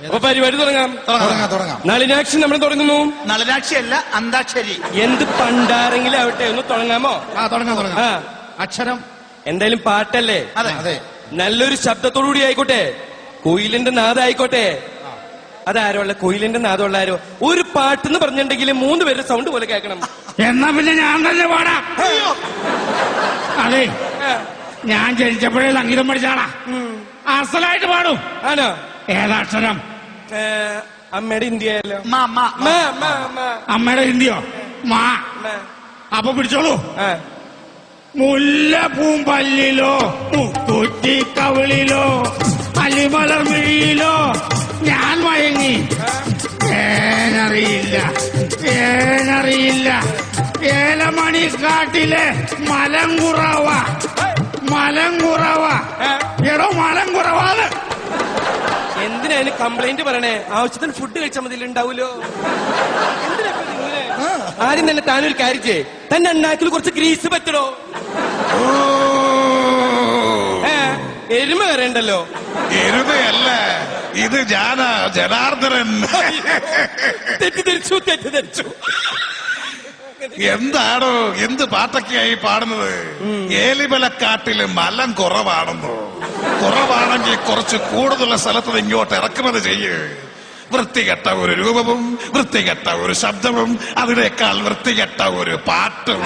അപ്പൊ പരിപാടി തുടങ്ങാം. നളിനാക്ഷി നമ്മൾ തുടങ്ങുന്നു. നളിനാക്ഷി അല്ല, അന്താക്ഷരി. എന്ത് പണ്ടാരെങ്കിലും ആവട്ടെ, ഒന്ന് തുടങ്ങാമോ? തുടങ്ങാം. അക്ഷരം എന്തായാലും പാട്ടല്ലേ? അതെ. നല്ലൊരു ശബ്ദത്തോടുകൂടി ആയിക്കോട്ടെ. കുയിലിന്റെ നാദായിക്കോട്ടെ. അതാരോ അല്ല, കുയിലിന്റെ നാദമുള്ള ആരോ. ഒരു പാട്ടെന്ന് പറഞ്ഞിട്ടുണ്ടെങ്കിൽ 3 പേരുടെ സൗണ്ട് പോലെ കേൾക്കണം. എന്നാ പിന്നെ ഞാൻ തന്നെ പാടാം. അതെ, ഞാൻ ജനിച്ചപ്പോഴേ സംഗീതം പഠിച്ചാളാ. അസലായിട്ട് പാടും. ആണോ? ഏതാക്ഷരം? അമ്മയുടെ ഹിന്ദിയല്ലോ. അമ്മയുടെ ഹിന്ദിയോ? മാ. അപ്പൊ പിടിച്ചോളൂ. മുല്ലപ്പൂമ്പല്ലിലോ കുറ്റിക്കവിളിലോ അലിമലർമിഴിയിലോ ഞാൻ മയങ്ങി. ഏനറിയില്ല ഏലമണിക്കാട്ടിലെ മലങ്കുറവ. എടോ മലങ്കുറവാണ്. എന്തിനാ അതിന് കംപ്ലൈന്റ് പറയണേ? ആവശ്യത്തിന് ഫുഡ് കഴിച്ചാൽ മതി, ഉണ്ടാവൂലോ. ആദ്യം തന്നെ താനൊരു കാര്യം ചെയ്യേ, തന്നെ അണ്ണാക്കിൽ കുറച്ച് ഗ്രീസ് പറ്റടോ. എരുമ കരണ്ടല്ലോ. എരുമയല്ല ഇത്, ഞാനാ ജനാർദ്ദനൻ. തെറ്റിദ്ധരിച്ചു. എന്താണോ, എന്ത് പാട്ടൊക്കെയായി പാടുന്നത്? ഏലിമലക്കാട്ടില് മലം കുറവാണെങ്കിൽ കുറച്ച് കൂടുതലുള്ള സ്ഥലത്ത് ഇങ്ങോട്ട് ഇറക്കുമതി ചെയ്യ്. വൃത്തികെട്ട ഒരു രൂപവും വൃത്തികെട്ട ഒരു ശബ്ദവും അതിനേക്കാൾ വൃത്തികെട്ട ഒരു പാട്ടും.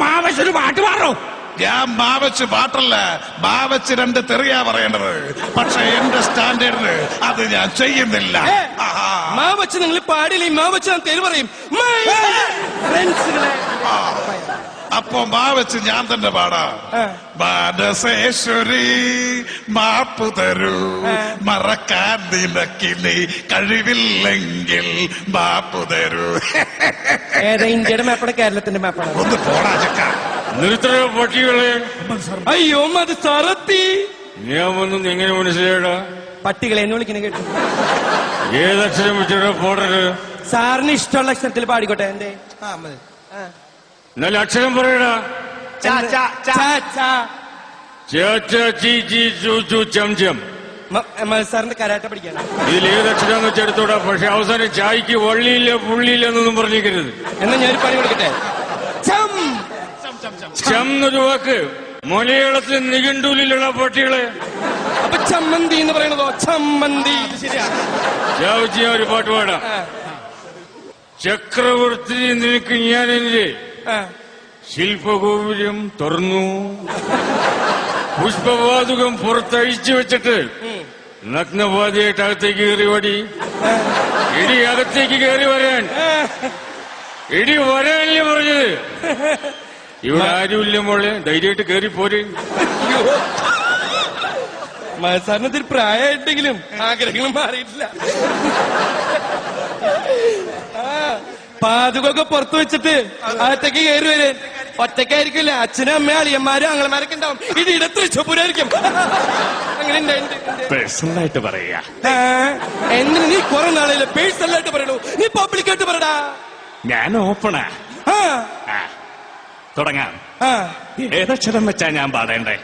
മാവച്ചൊരു പാട്ട് പാടോ? ഞാൻ മാവച്ച് പാട്ടല്ല, മാവച്ച് 2 തെറിയാ പറയേണ്ടത്. പക്ഷെ എന്റെ സ്റ്റാൻഡേർഡിന് അത് ഞാൻ ചെയ്യുന്നില്ല. മാവച്ച് നിങ്ങൾ പാടില്ലേ? മാവച്ച് ഞാൻ തെറി പറയും. അപ്പൊ മാവച്ച് ഞാൻ തന്നെ പാടാം. മാനസേശ്വരി മാപ്പു തരൂ, മറക്കാൻ നിനക്കിനി കഴിവില്ലെങ്കിൽ മാപ്പു തരൂ. ഏതാ, ഇന്ത്യയുടെ മാപ്പാണ് കേരളത്തിന്റെ മാപ്പാണ്? ഒന്ന് പോടാ ചക്ക. നിർത്തണ പട്ടികളെ. അയ്യോ അത് സറത്തി. ഞാൻ വന്നും എങ്ങനെ മനസ്സിലായടാ? പട്ടികളെ എന്ന് വിളിക്കണ കേട്ടു. ഏതക്ഷരം വെച്ചിട്ടാ പോടരുത്? സാറിന് ഇഷ്ടമുള്ള അക്ഷരത്തിൽ പാടിക്കോട്ടെ. എന്തേ? നല്ല അക്ഷരം പറയടാ. സാറിന്റെ കരാട്ട പഠിക്കണം. ഇതിൽ ഏതക്ഷരം വെച്ചെടുത്തോടാ. പക്ഷെ അവസാനം ചായക്ക് വള്ളിയില്ല പുള്ളിയില്ല എന്നൊന്നും പറഞ്ഞിരിക്കരുത്. എന്നാ ഞാനൊരു പണി കൊടുക്കട്ടെ. ചം എന്നൊരു വാക്ക് മലയാളത്തിൽ നിഘണ്ടുവിലുള്ള പട്ടികളെ. അപ്പൊ ചമ്മന്തി എന്ന് പറയണതോ? ചമ്മന്തി. ചാവച്ചി ഒരു പാട്ട് പാടാം. ചക്രവർത്തി നിനക്ക് ഞാൻ എന്റെ ശില്പഗോപുരം തുറന്നു, പുഷ്പവാതുകം പുറത്തഴിച്ചു വെച്ചിട്ട് നഗ്നവാദിയായിട്ട് അകത്തേക്ക് കയറി വടി. ഇടി അകത്തേക്ക് കയറി വരാൻ. ഇടി വരാനല്ലേ പറഞ്ഞത്? ഇവിടെ ആരുമില്ല മോളെ, ധൈര്യമായിട്ട് കയറി പോരെ. സാറിനൊരു പ്രായമായിട്ടെങ്കിലും ആഗ്രഹങ്ങളും മാറിയിട്ടില്ല. പാതുകൊക്കെ പുറത്തു വെച്ചിട്ട് അകത്തേക്ക് കയറി വരെ. ഒറ്റയ്ക്കായിരിക്കില്ല, അച്ഛനും അമ്മയും അളിയന്മാരും ആങ്ങളമാരൊക്കെ ഉണ്ടാവും. ഇത് ഇടത്ത് തൃശ്ശൂരായിരിക്കും. അങ്ങനെ പേഴ്സണലായിട്ട് പറയാ. എന്തിനു നീ കുറെ നാളെ പേഴ്സണലായിട്ട് പറയണു? നീ പബ്ലിക്കായിട്ട് പറയടാ. ഞാൻ ഓപ്പണാ. തുടങ്ങാം. ഏതക്ഷരം വെച്ചാ ഞാൻ പാടേണ്ടേ?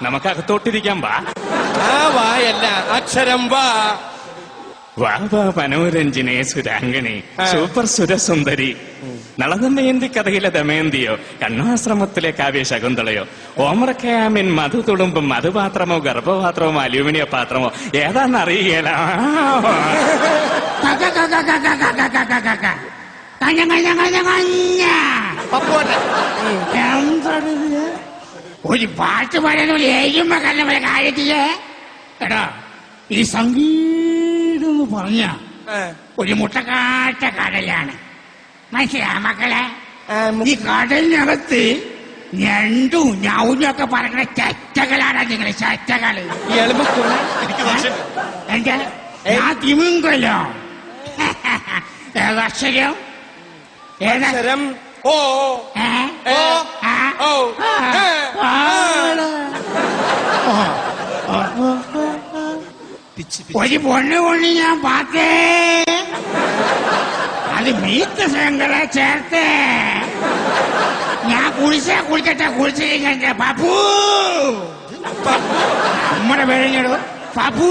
നമുക്ക് അകത്തോട്ടിരിക്കാം. വായല്ല, അക്ഷരം വാ. വാ മനോരഞ്ജിനെ സുരാംഗനെ സൂപ്പർ സുരസുന്ദരി. നളദമയന്തി കഥയിലെ ദമയന്തിയോ, കണ്ണാശ്രമത്തിലെ കാവ്യ ശകുന്തളയോ, ഓമറക്കയാമിൻ മധു തുളുമ്പും മധുപാത്രമോ ഗർഭപാത്രമോ അലൂമിനിയ പാത്രമോ ഏതാന്നറിയില്ല. ഒരു പാട്ട് പാടാൻ കാര്യത്തില് എടാ, ഈ സംഗീതം എന്ന് പറഞ്ഞ ഒരു മുട്ടക്കാട്ട കടലാണ്. മനസ്സിലാ മക്കളെ? ഈ കടലിനകത്ത് ഞണ്ടും ഞൗനൊക്കെ പറയുന്ന ചറ്റകളാണ് നിങ്ങള്, ചറ്റകള്. എന്റെ ഞാൻ തിമിങ്കലോ. ഏതക്ഷരം? ഏതക്ഷരം? ഓ. ഒരു പൊണ്ണു ഞാൻ പാത്തേ, അത് മീത്ത ശങ്കരെ ചേർത്തേ. ഞാൻ കുളിച്ചിട്ട് കുളിച്ചിരിക്കട്ടെ. പപ്പു നമ്മുടെ പേരെഞ്ഞോ പപ്പു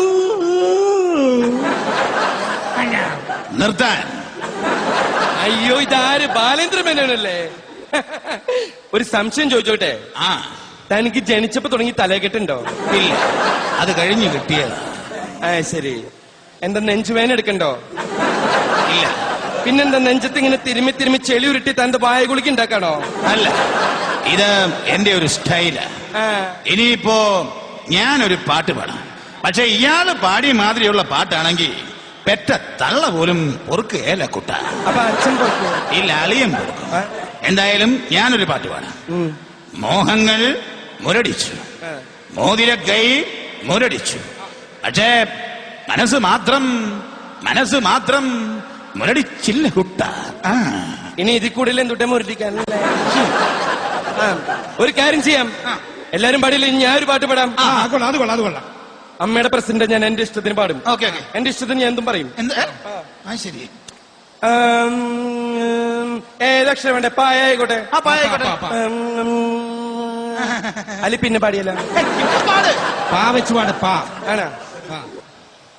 കണ്ടോ? നിർത്താൻ. അയ്യോ ഇതാര് ബാലേന്ദ്ര മേനോനല്ലേ? ഒരു സംശയം ചോദിച്ചോട്ടെ, ആ തനിക്ക് ജനിച്ചപ്പോ തുടങ്ങി തലകെട്ടുണ്ടോ? ഇല്ല, അത് കഴിഞ്ഞു കിട്ടിയതാ. ആ ശരി. എന്താ നെഞ്ചുവേന എടുക്കണ്ടോ? ഇല്ല. പിന്നെന്താ നെഞ്ചത്ത് ഇങ്ങനെ തിരുമ്മി തിരുമ്മി ചെളി ഉരുട്ടി തന്റെ വായ കുളിക്ക് ഉണ്ടാക്കാണോ? അല്ല, ഇത് എന്റെ ഒരു സ്റ്റൈലാ. ആ ഇനിയിപ്പോ ഞാനൊരു പാട്ട് പാടാം. പക്ഷെ ഇയാള് പാടിയ മാതിരിയുള്ള പാട്ടാണെങ്കിൽ പെറ്റ തള്ള പോലും പൊറുക്കുകയല്ല കുട്ട. അപ്പൊ അച്ഛൻ പുറത്തു. ഇല്ല, അളിയൻ പൊറുക്കും. എന്തായാലും ഞാനൊരു പാട്ട് പാടാം. മോഹങ്ങൾ മുരടിച്ചു, മോതിരക്കൈ മുരടിച്ചു, പക്ഷേ മനസ്സ് മാത്രം മുരടിച്ചില്ല കുട്ട. ഇനി ഇതിൽ കൂടുതൽ എന്തുട്ടെ മുരടിക്കാനല്ലേ? ഒരു കാര്യം ചെയ്യാം, എല്ലാരും പാടില്ല, ഞാൻ ഒരു പാട്ട് പാടാം. അത് കൊള്ളാം. അമ്മയുടെ പ്രസിഡന്റ് ഞാൻ എന്റെ ഇഷ്ടത്തിന് പാടും. Okay okay. എന്റെ ഇഷ്ടത്തിന് ഞാൻ എന്തും പറയും. ശരി. ഏതക്ഷരം വേണ്ടേ? പായ ആയിക്കോട്ടെ. അല്ലെ പിന്നെ പാടിയല്ല. പാ വെച്ച് പാട്. പാ ആണോ?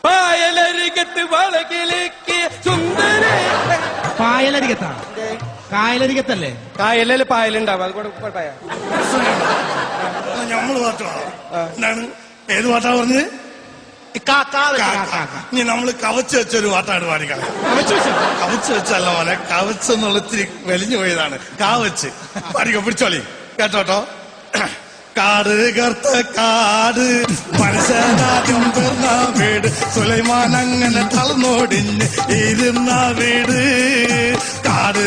പായലരികത്ത് വളകിലേക്ക് സുന്ദര. പായലരികത്താ? കായലരികത്തല്ലേ? കായലല്ലേ പായലുണ്ടാവും, അത് കൂടെ പായ. നമ്മള് പാട്ടാണ്. എന്താണ്? ഏത് പാട്ടാ പറഞ്ഞത്? ഇനി നമ്മള് കവച്ച് വെച്ചൊരു പാട്ടാണ് പാടിക്കളയാം. കവച്ച് വെച്ചല്ല പോലെ, കവച്ച് എന്നുള്ള ഇത്തിരി വലിഞ്ഞു പോയതാണ്. കാവച്ച് പാടിക്കോ, പിടിച്ചോളി കേട്ടോട്ടോ. കാട് കർത്ത കാട് മനുഷ്യനാദ്യം തീർന്ന വീട്, സുലൈമാൻ അങ്ങനെ തളർന്നോടിഞ്ഞ് ഇരുന്ന വീട്. കാട്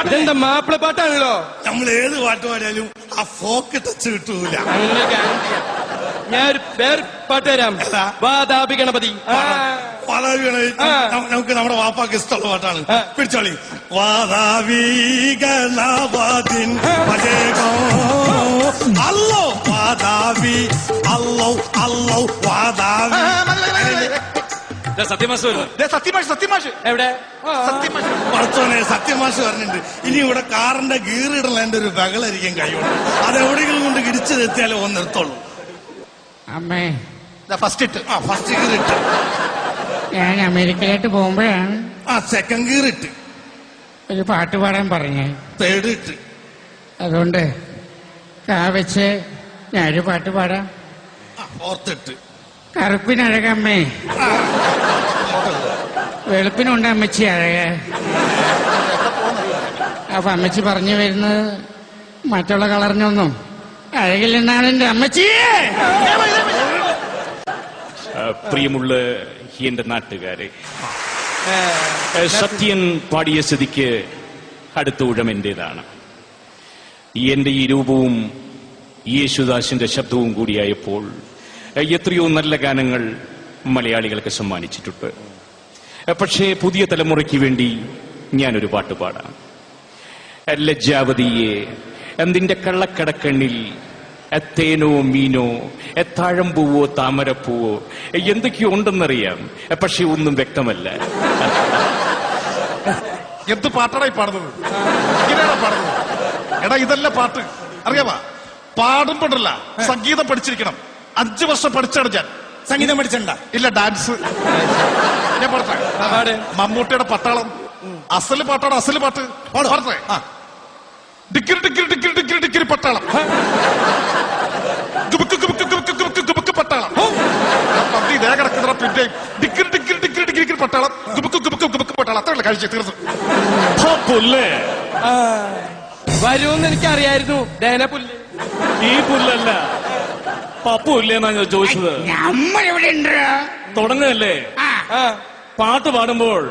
ഇതെന്താ മാപ്പിള പാട്ടാണല്ലോ? നമ്മൾ ഏത് പാട്ട് പാടിയാലും ആ ഫോക്ക് ടച്ച് കിട്ടൂല. ഞാൻ വേറെ പാട്ട് തരാം. വാതാപി ഗണപതി. നമുക്ക് നമ്മുടെ വാപ്പാക്ക് ഇഷ്ടമുള്ള പാട്ടാണ്. പിടിച്ചോളി. വാതാവി ഗണപതിൻ അല്ലോ വാതാവി അല്ലോ വാതാവി. സത്യമാഷ് എവിടെ? പറച്ചോനെ, സത്യമാഷ് പറഞ്ഞിട്ടുണ്ട് ഇനി ഇവിടെ കാറിന്റെ ഗീറിടലേന്റെ ഒരു ബഹളായിരിക്കും കൈകൊണ്ട്. അതെവിടെയെങ്കിലും കൊണ്ട് ഇടിച്ചെത്തിയാലേ ഒന്ന് നിർത്തുള്ളൂ. അമ്മേ, ഫസ്റ്റ് ഗീറിട്ട്. ഞാൻ അമേരിക്കയിലോട്ട് പോകുമ്പോഴാണ് സെക്കൻഡ് ഗീറിട്ട്. ഒരു പാട്ട് പാടാൻ പറഞ്ഞേ. തേർഡ് ഇട്ട്. അതുകൊണ്ട് വെച്ച് ഞാനൊരു പാട്ട് പാടാം. ഫോർത്ത് ഇട്ട്. കറുപ്പിനഴകമ്മേ, വെളുപ്പിനുണ്ട് അമ്മച്ചി അഴക. അപ്പൊ അമ്മച്ചി പറഞ്ഞു വരുന്നത് മറ്റുള്ള കളറിനൊന്നും അഴകില്ലെന്നാണ് എന്റെ അമ്മച്ചിയെ. പ്രിയമുള്ള എന്റെ നാട്ടുകാരെ, സത്യൻ പാടിയ സ്ഥിതിക്ക് അടുത്ത ഊഴം എന്റേതാണ്. എന്റെ ഈ രൂപവും യേശുദാസിന്റെ ശബ്ദവും കൂടിയായപ്പോൾ എത്രയോ നല്ല ഗാനങ്ങൾ മലയാളികൾക്ക് സമ്മാനിച്ചിട്ടുണ്ട്. പക്ഷേ പുതിയ തലമുറയ്ക്ക് വേണ്ടി ഞാനൊരു പാട്ട് പാടാം. ലജ്ജാവതിയെ, നിന്റെ കള്ളക്കടക്കണ്ണിൽ തേനോ മീനോ താഴമ്പൂവോ താമരപ്പൂവോ എന്തൊക്കെയോ ഉണ്ടെന്നറിയാം, പക്ഷെ ഒന്നും വ്യക്തമല്ല. എന്ത് പാട്ടാടായി പാടുന്നത്? ഇങ്ങനെയാണോ പാടുന്നത്? എടാ ഇതല്ല പാട്ട്, അറിയാവാ? പാടുമ്പോഴല്ല സംഗീതം പഠിച്ചിരിക്കണം. 5 വർഷം പഠിച്ചാണ് ഞാൻ. സംഗീതം പഠിച്ചണ്ട? ഇല്ല, ഡാൻസ്. ഞാൻ പാടട്ടെ? മമ്മൂട്ടിയുടെ പട്ടാളം അസല് പാട്ടാണ്. അസല് പാട്ട് പാടട്ടെ? ഡിക്കിരി ഡിക്കിരി ഡിക്കിരി ഡിക്കിരി ഡിക്കിരി പട്ടാളം. ഗുബുക്ക് ഗുബുക്ക് ഗുബുക്ക് ഗുബുക്ക് ഗുബുക്ക് പട്ടാളം. പന്തി ഇതേ കിടക്കുന്ന പിന്നെ ഡിക്കിരി ഡിക്കിരി ഡിക്കിരി ഡിക്കിരി പട്ടാളം. ഗുബുക്ക് ഗുബുക്ക് ഗുബുക്ക് പട്ടാളം. അത്രയുള്ള കഴിച്ച് തീർന്നു. പുല്ല് വരുമെന്ന് എനിക്കറിയായിരുന്നു. ഡേന പുല്ല്. ഈ പുല്ലല്ല, പപ്പു ഇല്ലേന്നാ ഞാൻ ചോദിച്ചത്. നമ്മളെവിടെ ഉണ്ട്? തുടങ്ങല്ലേ? പാട്ട് പാടുമ്പോൾ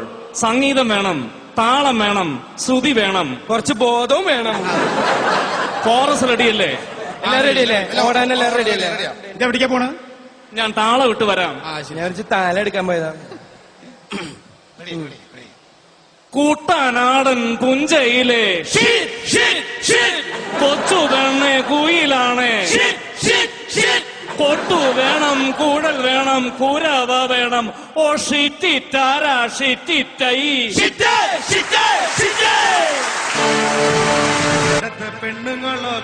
സംഗീതം വേണം, താളം വേണം, ശ്രുതി വേണം, കുറച്ച് ബോധവും വേണം. കോറസ് റെഡിയല്ലേ? എല്ലാം റെഡിയല്ലേ? ഓടാനെല്ലാം റെഡിയല്ലേ? ഇതെവിടേക്കാ പോണ? ഞാൻ താളം ഇട്ട് വരാം. ഞാൻ വെച്ച് താല എടുക്കാൻ പോയതാ. കൂട്ടാനാടൻ പുഞ്ചയിലെ കൊച്ചു പെണ്ണെ കുയിലാണ്. കൊട്ടു വേണം, കൂടൽ വേണം, കൂരവ വേണം. ഓ ഷിറ്റിറ്റാരാ ഷിറ്റിറ്റൈ. പെണ്ണുങ്ങളോ